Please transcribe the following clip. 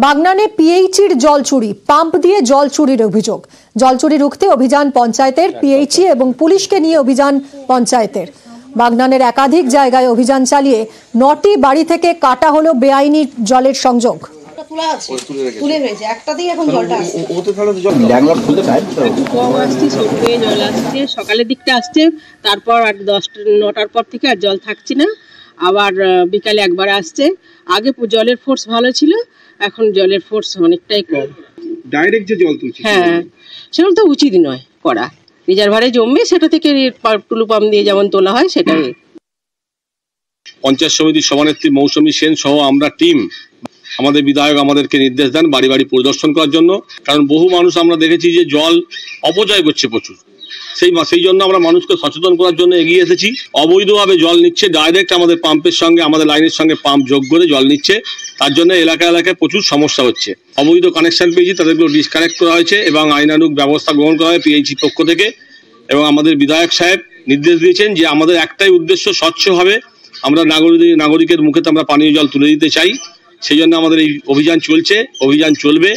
বাগনানে পিএইচির জল চুরি, পাম্প দিয়ে জল চুরির অভিযোগ। জল চুরি রুখতে অভিযান পঞ্চায়েতের, পিএইচি এবং পুলিশকে নিয়ে অভিযান পঞ্চায়েতের। বাগনানের একাধিক জায়গায় অভিযান চালিয়ে 9টি বাড়ি থেকে কাটা হলো বেআইনি জলের সংযোগ। সকালের দিকটা আসছে, তারপর 9টার পর থেকে আর জল থাকছে না। আবার বিকালে একবার আসছে। আগে জলের ফোর্স ভালো ছিল, এখন জলের ফোর্স অনেকটাই কম। ডাইরেক্ট যে জল তুলছে, হ্যাঁ, সেটা তো উচিত নয় করা। রিজার্ভারে জমবে, সেটা থেকে টুলু পাম্প দিয়ে যেমন তোলা হয় সেটাই। পঞ্চায়েত সমিতির সভানেত্রী মৌসুমী সেন সহ আমরা টিম, আমাদের বিধায়ক আমাদেরকে নির্দেশ দেন বাড়ি বাড়ি পরিদর্শন করার জন্য। কারণ বহু মানুষ আমরা দেখেছি যে জল অপচয় করছে প্রচুর, সেই জন্য আমরা মানুষকে সচেতন করার জন্য এগিয়ে এসেছি। অবৈধভাবে জল নিচ্ছে, ডাইরেক্ট আমাদের পাম্পের সঙ্গে, আমাদের লাইনের সঙ্গে পাম্প যোগ করে জল নিচ্ছে। তার জন্য এলাকায় প্রচুর সমস্যা হচ্ছে। অবৈধ কানেকশন পেয়েছি, তাদেরকে ডিসকানেক্ট করা হয়েছে এবং আইনানুগ ব্যবস্থা গ্রহণ করা হয় পিএইচি পক্ষ থেকে। এবং আমাদের বিধায়ক সাহেব নির্দেশ দিয়েছেন যে আমাদের একটাই উদ্দেশ্য, স্বচ্ছভাবে আমরা নাগরিকের মুখে আমরা পানীয় জল তুলে দিতে চাই। সেই জন্য আমাদের এই অভিযান চলছে, অভিযান চলবে।